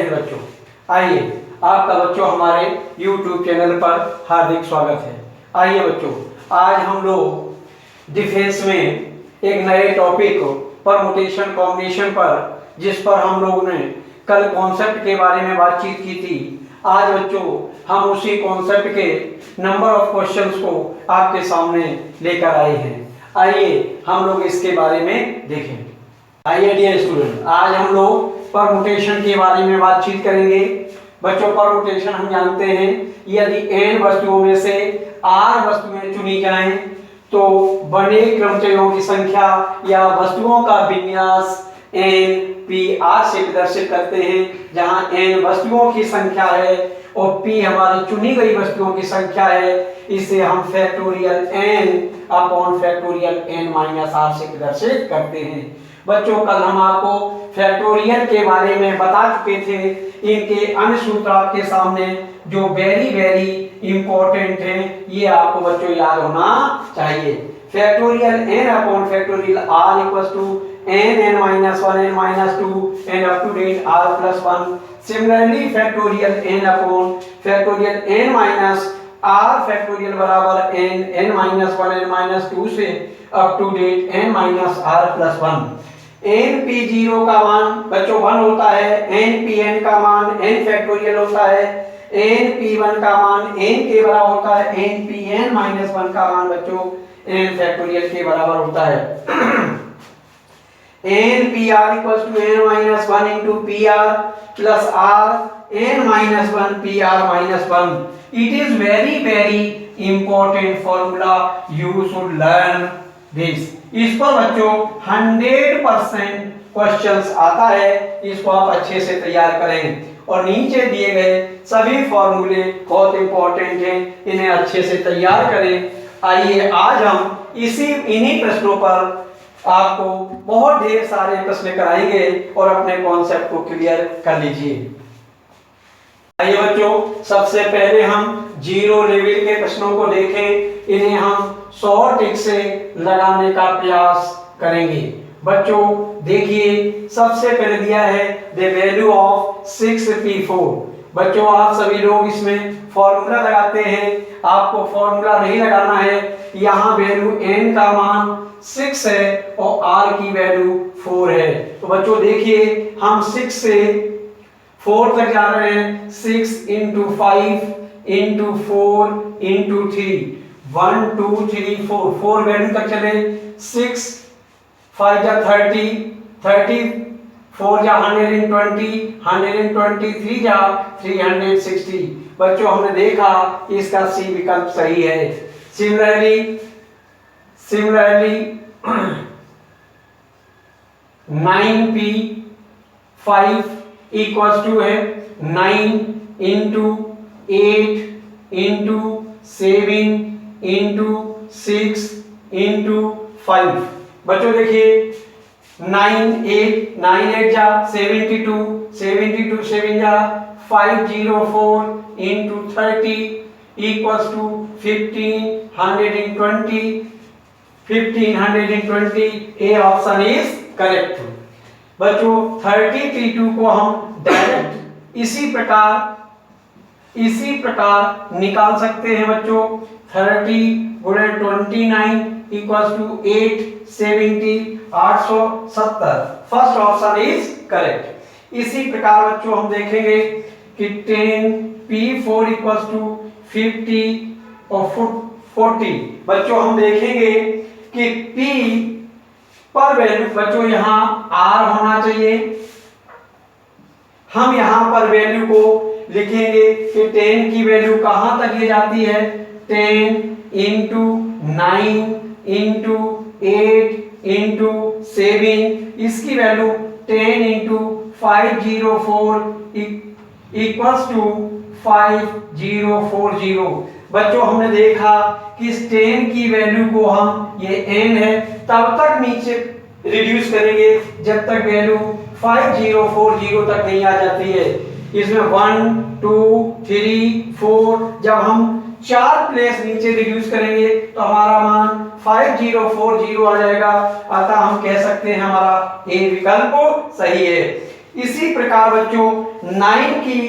नमस्ते बच्चों, आइए आपका बच्चों हमारे YouTube चैनल पर हार्दिक स्वागत है। आइए बच्चों, आज हम लोग डिफेंस में एक नए टॉपिक परमुटेशन कॉम्बिनेशन पर, जिस पर हम लोगों ने कल कॉन्सेप्ट के बारे में बातचीत की थी, आज बच्चों हम उसी कॉन्सेप्ट के नंबर ऑफ क्वेश्चंस को आपके सामने लेकर आए हैं। आइए हम लोग इसके बारे में देखें। आइए डियर स्टूडेंट, आज हम लोग परमुटेशन के बारे में बातचीत करेंगे। बच्चों परमुटेशन हम जानते हैं, यदि n वस्तुओं में से r वस्तुएं चुनी जाएं तो बने क्रमचयों की संख्या या वस्तुओं का विन्यास n p r से प्रदर्शित करते हैं, जहां n वस्तुओं की संख्या है और p हमारी चुनी गई वस्तुओं की संख्या है। इसे हम factorial n upon factorial n minus r से प्रदर्शित करते हैं। बच्चों कल हम आपको फैक्टोरियल के बारे में बता चुके थे। इनके अन्य सूत्र आपके सामने जो वेरी वेरी इंपॉर्टेंट हैं, ये आपको बच्चों याद होना चाहिए। Factorial n upon factorial r equals to n minus 1 n minus 2 n up to date r plus 1। Similarly factorial n upon factorial n minus r factorial बराबर n माइनस 1 n माइनस 2 से up to date n minus r plus 1। np0 का मान बच्चों 1 होता है, npn का मान n factorial होता है, np1 का मान n के बराबर होता है, npn माइनस 1 का मान बच्चों n फैक्टोरियल के बराबर होता है। npr equals to n minus 1 into pr plus r n minus 1 pr minus 1। It is very very important formula, you should learn this. इस पर बच्चों 100% क्वेश्चंस आता है, इसको आप अच्छे से तैयार करें और नीचे दिए गए सभी फॉर्मूले बहुत इंपॉर्टेंट हैं, इन्हें अच्छे से तैयार करें। आइए आज हम इन्हीं प्रश्नों पर आपको बहुत ढेर सारे प्रश्न कराएंगे और अपने कॉन्सेप्ट को क्लियर कर लीजिए। आइए बच्चों, सबसे पहले हम जीरो लेवल के प्रश्नों को देखें। इन्हें हम शॉर्ट ट्रिक से लगाने का प्रयास करेंगे। बच्चों देखिए, सबसे पहले दिया है द वैल्यू ऑफ 6p4। बच्चों आप सभी लोग इसमें फॉर्मूला लगाते हैं, आपको फॉर्मूला नहीं लगाना है। यहाँ वैल्यू n का मान 6 है और r की वैल्यू 4 है। तो बच्चों देखिए, हम 6 से 4 तक जा रहे हैं। 6 इंटू 5 इंटू 4 इंटू 3, 1 2 3 4, 4 वैल्यू तक चले। 6 5 जा 30, 30 4 जा 120, 123 जा 360। बच्चों हमने देखा इसका सी विकल्प सही है। सिमिलरली 9p5 इक्वल्स टू है 9 इंटू 8 इंटू 7 इंटू 6 इंटू 5। बच्चों देखिए 9 8 जा 72, 72 7 जा 504 into 30 equals to 1520। A option is correct. बच्चों 32 को हम डायरेक्ट इसी प्रकार निकाल सकते हैं। बच्चों 30 गुणे 29 equals to 870, 870। First option is correct. इसी प्रकार बच्चों हम देखेंगे कि 10p4 इक्वल्स टू 50 और 40। बच्चों हम देखेंगे कि p पर वैल्यू बच्चों यहाँ r होना चाहिए। हम यहाँ पर वैल्यू को लिखेंगे कि 10 की वैल्यू कहां तक ये जाती है। 10 इंटू 9 इंटू 8 इंटू 7, इसकी वैल्यू 10 इंटू 504 इक्वल्स टू 5040। बच्चों हमने देखा कि इस 10 की वैल्यू को हम, ये n है, तब तक नीचे रिड्यूस करेंगे जब तक वैल्यू 5040 तक नहीं आ जाती है। इसमें 1 2 3 4, जब हम 4 प्लेस नीचे रिड्यूस करेंगे तो हमारा मान 5040 आ जाएगा। अतः हम कह सकते हैं हमारा ए विकल्प सही है। इसी प्रकार बच्चों 9 की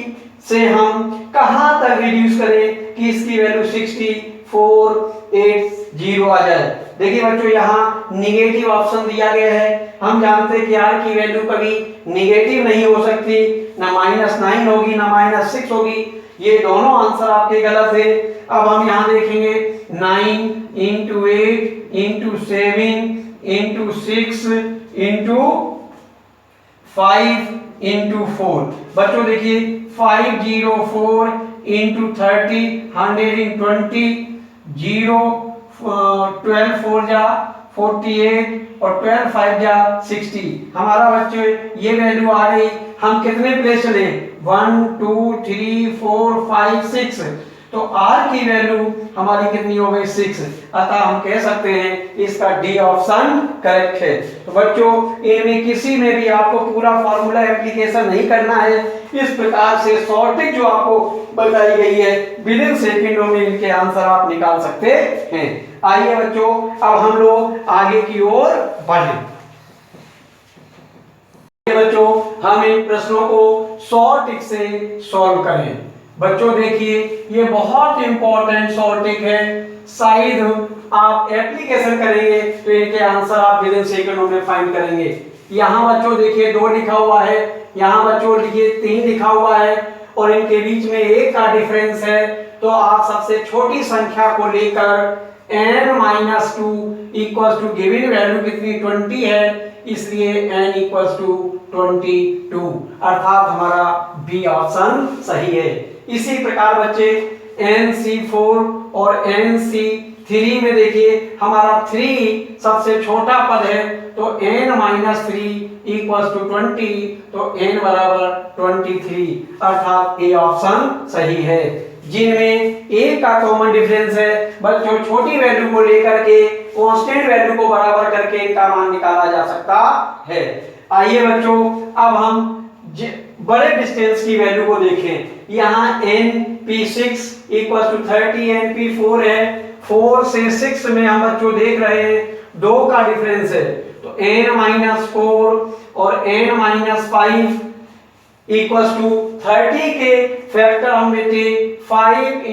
से हम कहां तक रिड्यूस करें कि इसकी वैल्यू 6480 आ जाए। देखिए बच्चों यहाँ निगेटिव ऑप्शन दिया गया है, हम जानते हैं कि r की वैल्यू कभी निगेटिव नहीं हो सकती, ना -9 होगी ना -6 होगी, ये दोनों आंसर आपके गलत है। अब हम यहाँ देखेंगे 9 × 8 × 7 × 6 × 5 × 4। बच्चों देखिए 504 × 30 120 0 12 4 जा 48 और 12 5 जा 60। हमारा बच्चों ये वैल्यू आ गई। हम कितने प्लेस चले 1 2 3 4 5 6, तो r की वैल्यू हमारी कितनी हो गई 6, अतः हम कह सकते हैं इसका डी ऑप्शन करेक्ट है। तो बच्चों इनमें किसी में भी आपको पूरा फॉर्मूला एप्लीकेशन नहीं करना है, इस प्रकार से शॉर्टेज जो आपको बताई गई है विद इन सेकेंडों में इनके आंसर आप निकाल सकते हैं। आइए बच्चों अब हम लोग आगे की ओर बढ़ें। बच्चों हम इन प्रश्नों को शॉर्ट ट्रिक से सॉल्व करें। बच्चों देखिए ये बहुत इंपॉर्टेंट शॉर्ट ट्रिक है, शायद आप एप्लीकेशन करेंगे तो इनके आंसर आप विद इन सेकंडों में फाइंड करेंगे। यहाँ बच्चों देखिए 2 लिखा हुआ है, यहाँ बच्चों देखिए 3 लिखा हुआ है और इनके बीच में 1 का डिफरेंस है, तो आप सबसे छोटी संख्या को लेकर n-2 equals to given value कितनी 20 है, इसलिए n इक्वल्स टू 22, अर्थात हमारा बी ऑप्शन सही है। इसी प्रकार बच्चे NC4 और NC3 में देखिए हमारा 3 सबसे छोटा पद है, तो n-3 इक्वल्स टू 20, तो n बराबर 23, अर्थात ए ऑप्शन सही है। जिनमें एक का कॉमन डिफरेंस है, बच्चों छोटी वैल्यू को लेकर के कांस्टेंट वैल्यू को बराबर करके इनका मान निकाला जा सकता है। आइए बच्चों अब हम बड़े डिस्टेंस की वैल्यू को देखें। यहाँ NP6 इक्वल टू 30 NP4 है, 4 से 6 में हम बच्चों देख रहे हैं 2 का डिफरेंस है, तो n-4 और n-5 इक्वल्स टू 30 के फैक्टर हम बेटे 5 ×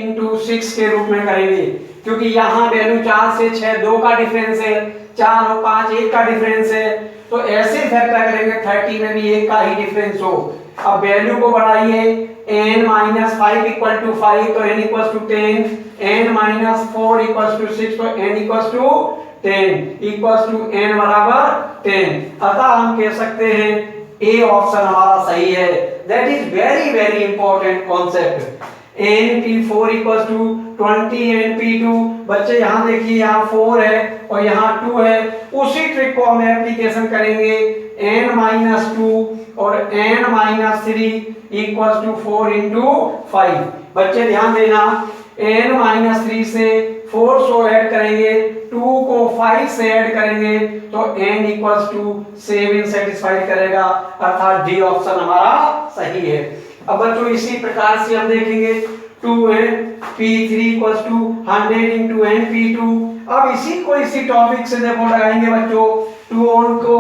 6 के रूप में करेंगे, क्योंकि यहाँ वैल्यू 4 से 6 2 का डिफरेंस है, 4 और 5 1 का डिफरेंस है, तो ऐसे फैक्टर करेंगे 30 में भी 1 का ही डिफरेंस हो। अब वैल्यू को बढ़ाइए n-5 इक्वल टू 5 तो n equals to 10, n-4 equals to 6 तो n equals to 10 equals to n बराबर 10, अतः हम कह सकते हैं ए ऑप्शन हमारा सही है। That is very very important concept. NP4 equals to 20 NP2, बच्चे यहाँ देखिए यहाँ 4 है और यहाँ 2 है, उसी ट्रिक को हम एप्लीकेशन करेंगे n-2 और n-3 इक्वल्स टू 4 × 5। बच्चे ध्यान देना n-3 से 4 सो ऐड करेंगे, 2 को 5 से ऐड करेंगे तो n इक्वल्स टू 7 सेटिस्फाइड करेगा, अर्थात डी ऑप्शन हमारा सही है। अब बच्चों इसी प्रकार से हम देखेंगे 2NP3 इक्वल्स टू 100 × NP2। अब इसी को इसी टॉपिक से देखो लगाएंगे बच्चों, 2n को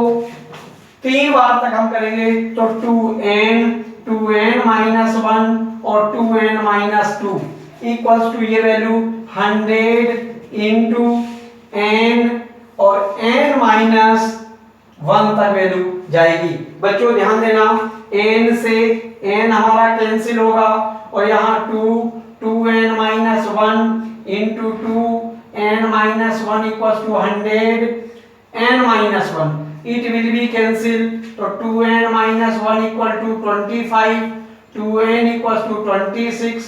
3 बार तक हम करेंगे तो 2n-1 और 2n-2 इक्वल्स टू ये वैल्यू 100 × n और n-1 तक वैल्यू जाएगी। बच्चों ध्यान देना n से n हमारा कैंसिल होगा और यहाँ 2n-1 × 2n-1 equals to 100 n-1, it will be cancelled, तो 2n-1 equal to 25, 2n equals to 26,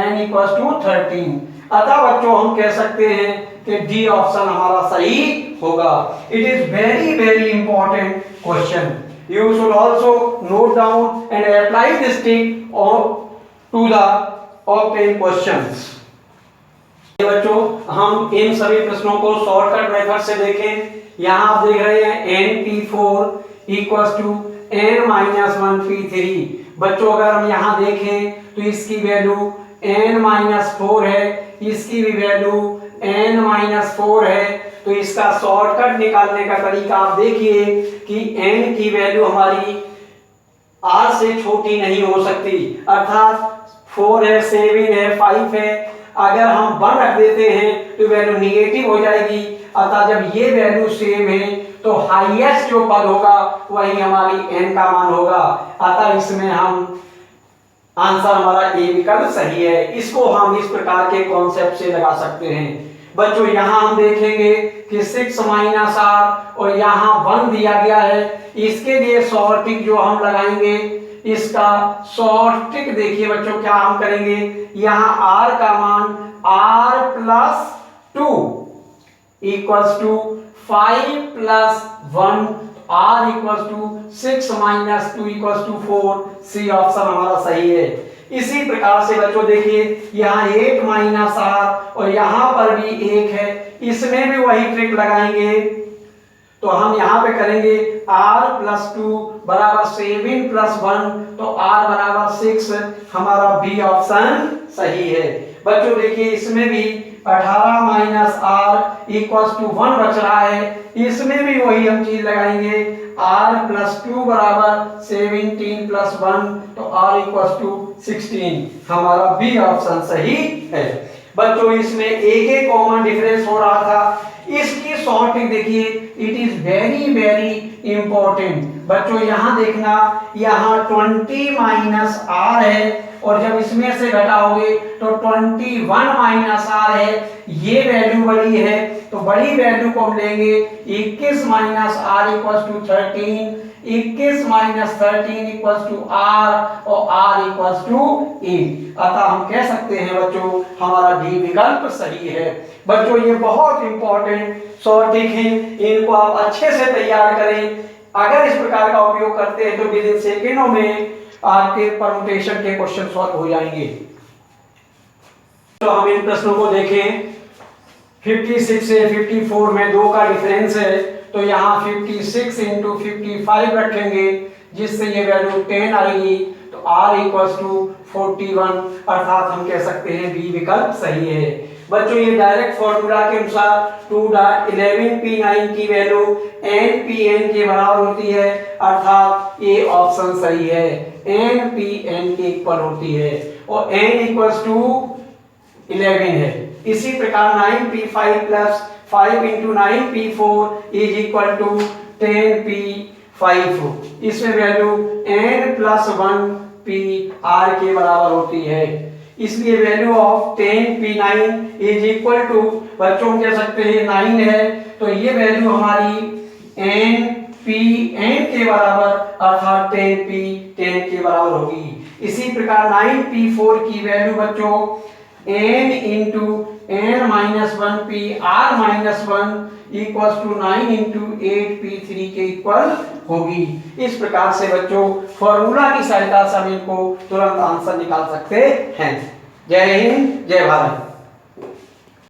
n equals to 13, अतः बच्चों हम कह सकते हैं कि डी ऑप्शन हमारा सही होगा। It is very very important question, you should also note down and apply this trick to the obtained questions। बच्चों हम इन सभी प्रश्नों को शॉर्टकट मेथड से देखें। यहाँ आप देख रहे हैं NP4 equals to n-1 P3। बच्चों अगर हम यहाँ देखें तो इसकी वैल्यू n-4 है, इसकी भी वैल्यू n-4 है, तो इसका शॉर्टकट निकालने का तरीका आप देखिए कि n की वैल्यू हमारी आर से छोटी नहीं हो सकती, अर्थात 4 है, 7 है, 5 है, अगर हम 1 रख देते हैं तो वैल्यू निगेटिव हो जाएगी। अतः जब ये वैल्यू सेम है तो हाईएस्ट जो पद होगा वही हमारी n का मान होगा। अतः इसमें हम आंसर हमारा ए विकल्प सही है। इसको हम इस प्रकार के कॉन्सेप्ट से लगा सकते हैं। बच्चों यहाँ हम देखेंगे कि 6 माइनस आर और यहाँ 1 दिया गया है, इसके लिए शॉर्ट ट्रिक जो हम लगाएंगे, इसका शॉर्ट ट्रिक देखिए बच्चों क्या हम करेंगे। यहाँ r का मान r plus 2 equals to 5 plus 1, r equals to 6 minus 2 equals to 4। C option हमारा सही है। इसी प्रकार से बच्चों देखिए यहाँ 8 माइनस r और यहाँ पर भी 1 है, इसमें भी वही ट्रिक लगाएंगे। तो हम यहाँ पे करेंगे r प्लस 2 बराबर 7 प्लस 1, तो r बराबर 6, हमारा बी ऑप्शन सही है। बच्चों देखिए इसमें भी 18 माइनस r इक्वल्स टू 1 बच रहा है, इसमें भी वही हम चीज लगाएंगे। r प्लस 2 बराबर 17 प्लस 1, तो r इक्वल्स टू 16, हमारा बी ऑप्शन सही है। बच्चों इसमें एक कॉमन डिफरेंस हो रहा था, इसकी शॉर्ट ट्रिक देखिए, it is very very important. बच्चों यहाँ देखना, यहाँ 20 माइनस r है और जब इसमें से घटाओगे तो 21 माइनस r है, ये वैल्यू बड़ी है तो बड़ी वैल्यू को हम लेंगे। 21 minus r equals to 13, 21 minus 13 equals to r और r इक्वल्स टू 8। अतः हम कह सकते हैं बच्चों हमारा डी विकल्प सही है। बच्चों ये बहुत इंपॉर्टेंट शॉर्ट ट्रिक है, इनको आप अच्छे से तैयार करें। अगर इस प्रकार का उपयोग करते हैं तो विद इन सेकेंडों में आपके परमुटेशन के क्वेश्चन सॉल्व हो जाएंगे। तो हम इन प्रश्नों को देखें। 56 से 54 में 2 का डिफरेंस है, तो यहाँ 56 इंटू 55 रखेंगे जिससे ये वैल्यू 10 आएगी, तो r इक्वल्स टू 41, अर्थात हम कह सकते हैं बी विकल्प सही है। बच्चों ये डायरेक्ट फॉर्मूला के अनुसार 2.11p9 की वैल्यू npn के बराबर होती है, अर्थात ये ऑप्शन सही है, npn के इक्वल होती है और n इक्वल्स टू 11 है। इसी प्रकार 9p5 plus 5 into 9p4 is equal to 10p5, इसमें value n plus 1p r के बराबर होती है, इसलिए value of 10p9 is equal to, बच्चों कह सकते हैं 9 है, तो ये वैल्यू हमारी npn के बराबर अर्थात 10p10 के बराबर होगी। इसी प्रकार 9p4 की वैल्यू बच्चों n into n minus 1p r minus 1 equals to 9 into 8p3 के इक्वल होगी। इस प्रकार से बच्चों फॉर्मूला की सहायता से हम इनको तुरंत आंसर निकाल सकते हैं। जय हिंद, जय भारत।